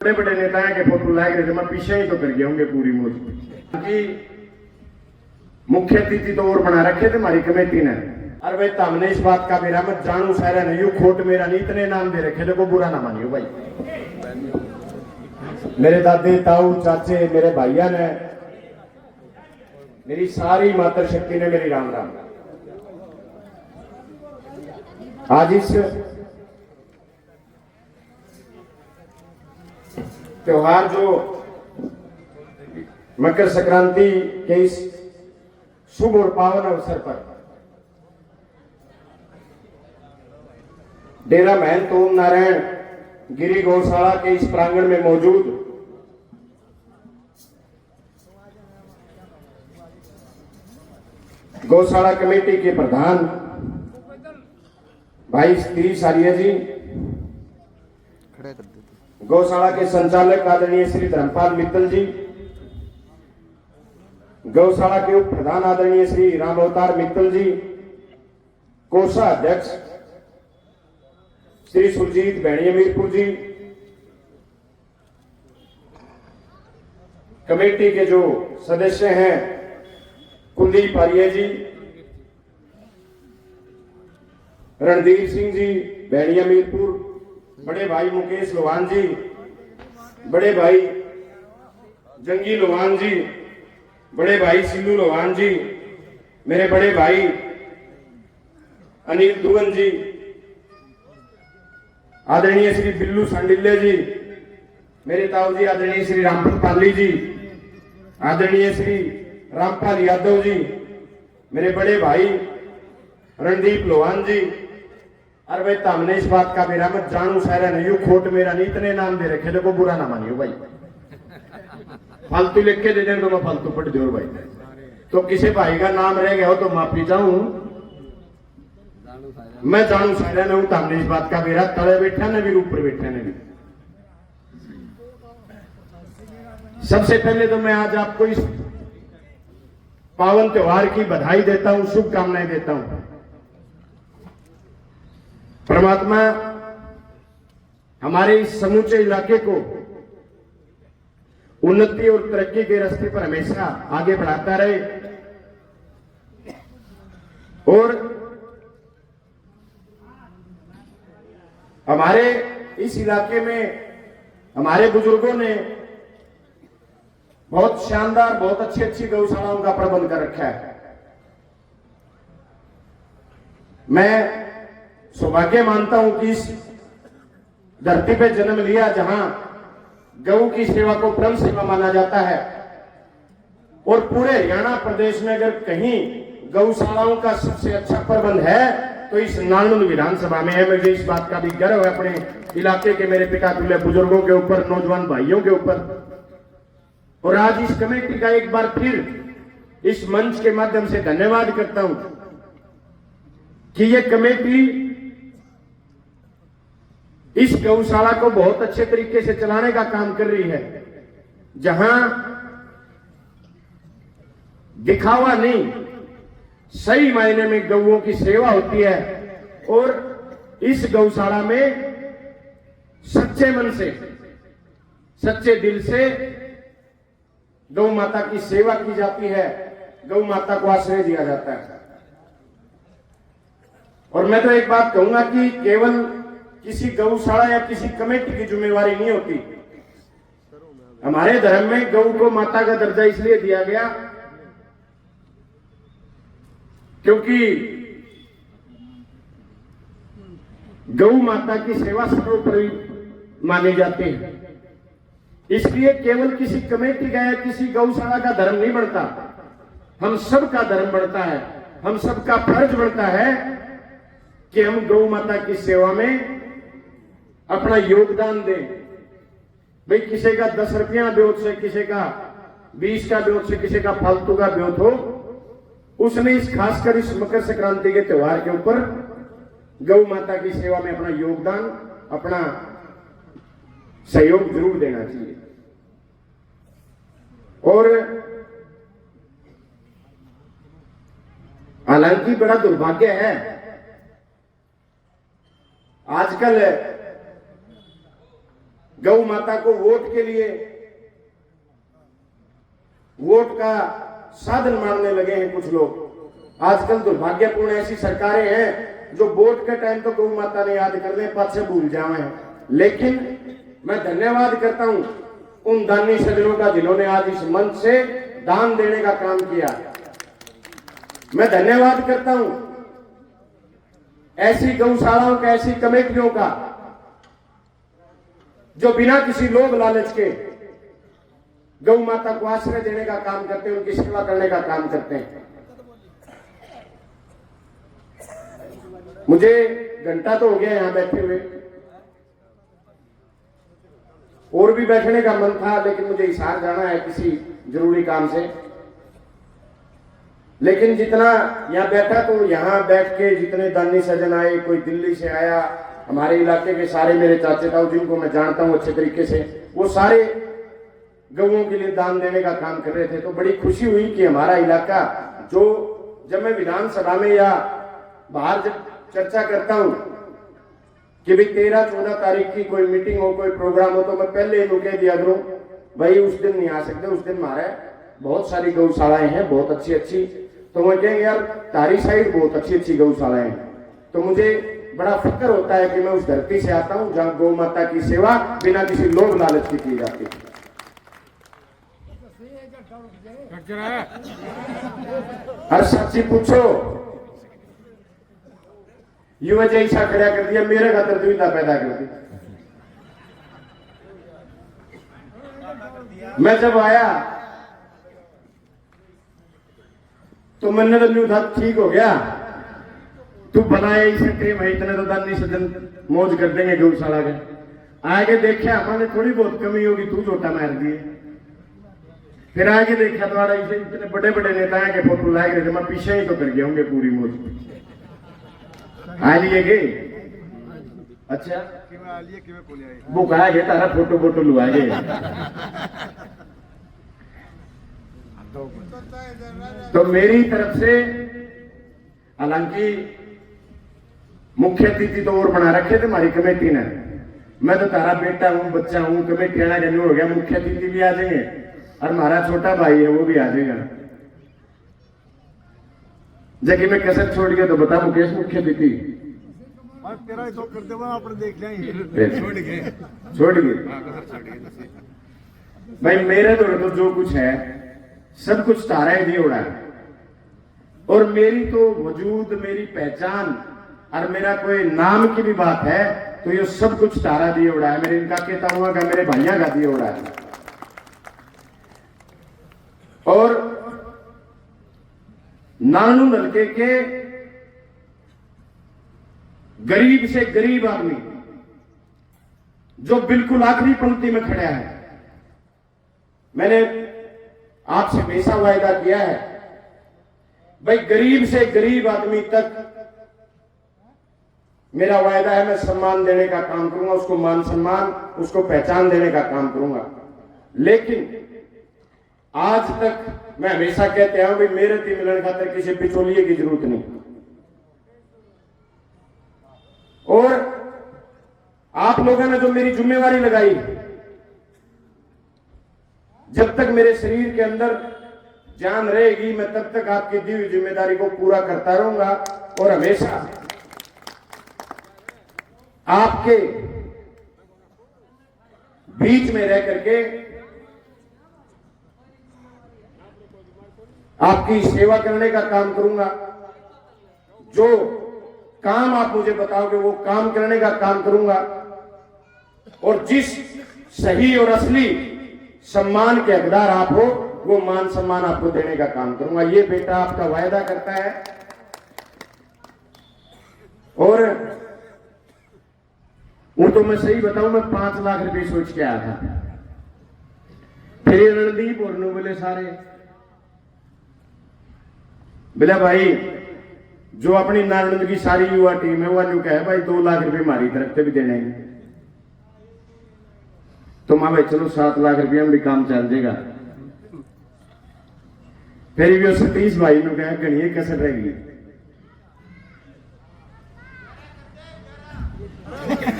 बड़े बड़े नेता के फोटो लाग रहे थे, मैं पीछे ही तो कर गया होंगे पूरी मुझ मुख्य अतिथि तो और बना रखे थे हमारी कमेटी ने। अरे भाई हमने इस बात का मेरा मत जानू सारा नहीं खोट मेरा नहीं, इतने नाम दे रखे थे, को बुरा ना मानियो भाई। मेरे दादे ताऊ चाचे मेरे भाइया ने, मेरी सारी मातृशक्ति ने मेरी राम राम। आज इस त्योहार जो मकर संक्रांति के इस शुभ और पावन अवसर पर डेरा महंत ओम नारायण गिरी गौशाला के इस प्रांगण में मौजूद गौशाला कमेटी के प्रधान भाई सतीश आर्य जी, गौशाला के संचालक आदरणीय श्री धर्मपाल मित्तल जी, गौशाला के उप प्रधान आदरणीय श्री राम अवतार मित्तल जी, कोषाध्यक्ष श्री सुरजीत बैणिया मीरपुर जी, कमेटी के जो सदस्य हैं कुलदीप आर्य जी, रणधीर सिंह जी बैणिया मीरपुर, बड़े भाई मुकेश लोहान जी, बड़े भाई जंगी लोहान जी, बड़े भाई सिल्लू लोहान जी, मेरे बड़े भाई अनिल दुगन जी, आदरणीय श्री बिल्लू सांडिल्य जी, मेरे ताऊ जी आदरणीय श्री रामपुर पाली जी, आदरणीय श्री रामपाल यादव जी, मेरे बड़े भाई रणदीप लोहान जी। अरे भाई हमने इस बात का मेरा मत जानू सारा नहीं खोट मेरा नहीं, इतने नाम दे रखे थे, को बुरा ना मानियो भाई। फालतू लिख के दे दें तो मैं फालतू पढ़ दो भाई, तो किसी भाई का नाम रह गया हो तो माफी चाहूं, मैं जानू सारा नहीं हूं। हमने इस बात का मेरा तले बैठा ने भी ऊपर बैठा ने भी। सबसे पहले तो मैं आज आपको इस पावन त्योहार की बधाई देता हूं, शुभकामनाएं देता हूं। परमात्मा हमारे इस समूचे इलाके को उन्नति और तरक्की के रास्ते पर हमेशा आगे बढ़ाता रहे और हमारे इस इलाके में हमारे बुजुर्गों ने बहुत शानदार बहुत अच्छी अच्छी गौशालाओं का प्रबंध कर रखा है। मैं सौभाग्य मानता हूं कि इस धरती पे जन्म लिया जहां गौ की सेवा को परम सेवा माना जाता है, और पूरे हरियाणा प्रदेश में अगर कहीं गौशालाओं का सबसे अच्छा प्रबंध है तो इस नालंद विधानसभा में है। मुझे इस बात का भी गर्व है अपने इलाके के मेरे पिता तुल्य बुजुर्गों के ऊपर, नौजवान भाइयों के ऊपर। और आज इस कमेटी का एक बार फिर इस मंच के माध्यम से धन्यवाद करता हूं कि ये कमेटी इस गौशाला को बहुत अच्छे तरीके से चलाने का काम कर रही है, जहां दिखावा नहीं सही मायने में गौओं की सेवा होती है, और इस गौशाला में सच्चे मन से सच्चे दिल से गौ माता की सेवा की जाती है, गौ माता को आश्रय दिया जाता है। और मैं तो एक बात कहूंगा कि केवल किसी गौशाला या किसी कमेटी की जिम्मेवारी नहीं होती। हमारे धर्म में गौ को माता का दर्जा इसलिए दिया गया क्योंकि गौ माता की सेवा सर्वोपरि मानी जाती है। इसलिए केवल किसी कमेटी का या किसी गौशाला का धर्म नहीं बढ़ता, हम सबका धर्म बढ़ता है, हम सबका फर्ज बढ़ता है कि हम गौ माता की सेवा में अपना योगदान दें। भाई किसी का 10 रुपया ब्योत से, किसी का 20 का ब्योत से, किसी का फालतू का ब्योत हो, उसने इस खासकर इस मकर संक्रांति के त्योहार के ऊपर गौ माता की सेवा में अपना योगदान, अपना सहयोग जरूर देना चाहिए। और हालांकि बड़ा दुर्भाग्य है आजकल गौ माता को वोट के लिए वोट का साधन मानने लगे हैं कुछ लोग। आजकल दुर्भाग्यपूर्ण ऐसी सरकारें हैं जो वोट के टाइम तो गौ माता ने याद कर ले, पाछे भूल जावे। लेकिन मैं धन्यवाद करता हूं उन दानी सज्जनों का जिन्होंने आज इस मंच से दान देने का काम किया। मैं धन्यवाद करता हूं ऐसी गौशालाओं का, ऐसी कमेटियों का जो बिना किसी लोभ लालच के गौ माता को आश्रय देने का काम करते हैं, उनकी सेवा करने का काम करते हैं। मुझे घंटा तो हो गया यहां बैठे हुए, और भी बैठने का मन था, लेकिन मुझे हिसार जाना है किसी जरूरी काम से। लेकिन जितना यहां बैठा, तो यहां बैठ के जितने दानी सज्जन आए, कोई दिल्ली से आया, हमारे इलाके के सारे मेरे चाचे ताऊ जिनको मैं जानता हूं अच्छे तरीके से, वो सारे गौओं के लिए दान देने का काम कर रहे थे। तो बड़ी खुशी हुई कि हमारा इलाका, जो जब मैं विधानसभा में या बाहर जब चर्चा करता हूं कि भाई 13-14 तारीख की कोई मीटिंग हो, कोई प्रोग्राम हो, तो मैं पहले ही कह दिया करूं भाई उस दिन नहीं आ सकते, उस दिन हमारे बहुत सारी गौशालाएं हैं, बहुत अच्छी अच्छी। तो मैं कहेंगे यार तारी साइड बहुत अच्छी अच्छी गौशालाएं हैं। तो मुझे बड़ा फक्र होता है कि मैं उस धरती से आता हूं जहां गौ माता की सेवा बिना किसी लोभ लालच की जाती है। हर सच्ची पूछो, युवा जैसा खड़ा कर दिया, मेरे खातर दुविधा पैदा कर दी। मैं जब आया तो मैंने तो न्यू था ठीक हो गया, तू बनाए इसे टेम है, इतने तो दानी सज्जन मौज कर देंगे गौशाला के। आगे देखा हमारे थोड़ी बहुत कमी होगी, तू झोटा मार दिए। फिर आगे देखा तो इतने बड़े बड़े नेताओं के फोटो लाए गए थे, मैं पीछे ही तो कर गया होंगे पूरी मौज आ लिए गए। अच्छा बुक आ गए, तारा फोटो फोटो लुआ गए। तो मेरी तरफ से, हालांकि मुख्य अतिथि तो और बना रखे थे हमारी कमेटी ने, मैं तो तारा बेटा हूं, बच्चा हूं, कमेटी आना जन्म हो गया, मुख्य अतिथि भी आ जाएंगे और हमारा छोटा भाई है वो भी आ जाएगा। जबकि मैं कसर छोड़ गया तो बता मुकेश मुख्य अतिथि तेरा ही तो करते हुए आपने देख लिया, छोड़ गए भाई। मेरे तो जो कुछ है सब कुछ तारा ही दिए उड़ा है, और मेरी तो वजूद, मेरी पहचान और मेरा कोई नाम की भी बात है तो ये सब कुछ तारा दिए उड़ा है। मेरे इनका कहता हुआ का, मेरे भैया का दिए उड़ा है। और नानू हल्के के गरीब से गरीब आदमी जो बिल्कुल आखिरी पंक्ति में खड़ा है, मैंने आपसे हमेशा वायदा किया है भाई गरीब से गरीब आदमी तक मेरा वायदा है, मैं सम्मान देने का काम करूंगा, उसको मान सम्मान, उसको पहचान देने का काम करूंगा। लेकिन आज तक मैं हमेशा कहते आया भाई मेरे थी मिलन खातर किसी पिछोलिए की जरूरत नहीं। और आप लोगों ने जो मेरी जिम्मेवारी लगाई, जब तक मेरे शरीर के अंदर जान रहेगी मैं तब तक आपकी दी हुई जिम्मेदारी को पूरा करता रहूंगा, और हमेशा आपके बीच में रह करके आपकी सेवा करने का काम करूंगा। जो काम आप मुझे बताओगे वो काम करने का काम करूंगा, और जिस सही और असली सम्मान के हकदार आप हो वो मान सम्मान आपको देने का काम करूंगा। ये बेटा आपका वायदा करता है। और वो तो मैं सही बताऊं, मैं 5 लाख रुपए सोच के आया था। फिर ये रणदीप और नु बोले सारे, बोला भाई जो अपनी नारायण की सारी युवा टीम है वो न्यू कहे भाई 2 लाख रुपए हमारी तरफ से भी देने हैं। तो मां भाई चलो 7 लाख रुपया में भी काम चल जाएगा। फिर भी सतीश भाई ने कहा गणिए कसर रहेगी।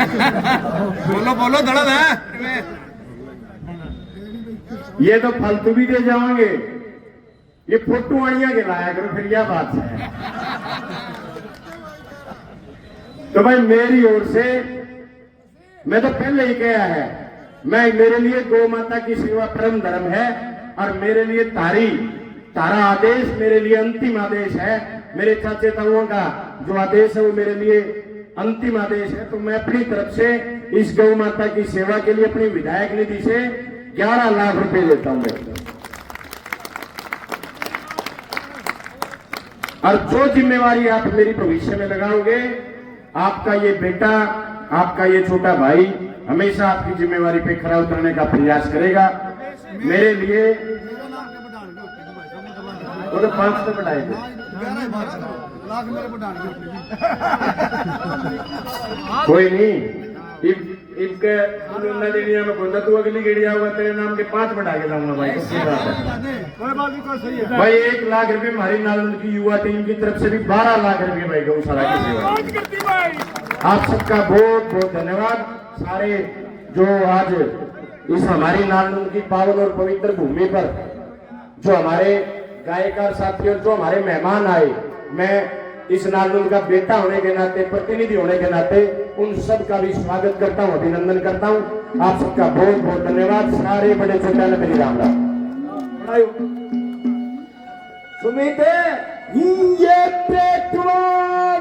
बोलो बोलो धड़ा है। ये तो फालतू भी दे जाओगे, ये फोटो आनिया के लाया करो फिर, यह बात है। तो भाई मेरी ओर से मैं तो पहले ही कहा है, मेरे लिए गौ माता की सेवा परम धर्म है, और मेरे लिए तारा आदेश मेरे लिए अंतिम आदेश है। मेरे चाचे ताऊओं का जो आदेश है वो मेरे लिए अंतिम आदेश है। तो मैं अपनी तरफ से इस गौ माता की सेवा के लिए अपनी विधायक निधि से 11 लाख रुपए देता हूं मैं। और जो जिम्मेवारी आप मेरी भविष्य में लगाओगे, आपका ये बेटा, आपका ये छोटा भाई हमेशा आपकी जिम्मेवारी पे खरा उतरने का प्रयास करेगा। मेरे लिए वो तो 5 तो बढ़ाए थे, लाख मेरे बढ़ा कोई नहीं। इनके दुनिया में बोलता तू अगली गेड़ी आऊंगा तेरे नाम के 5 बढ़ा के लाऊंगा भाई। तो कोई बात है, कोई बात नहीं, कोई सही है भाई 1 लाख रुपए हमारी नालंद की युवा टीम की तरफ से भी 12 लाख रुपए भाई गौशाला की सेवा। आप सबका बहुत बहुत धन्यवाद। सारे जो आज इस हमारी नालंद की पावन और पवित्र भूमि पर जो हमारे गायकार साथी और जो हमारे मेहमान आए, मैं इस नालंद का बेटा होने के नाते, प्रतिनिधि होने के नाते उन सब का भी स्वागत करता हूं, अभिनंदन करता हूं। आप सबका बहुत बहुत धन्यवाद। सारे बड़े छोटे ने मेरी राम राम। सुमित ये पेटवार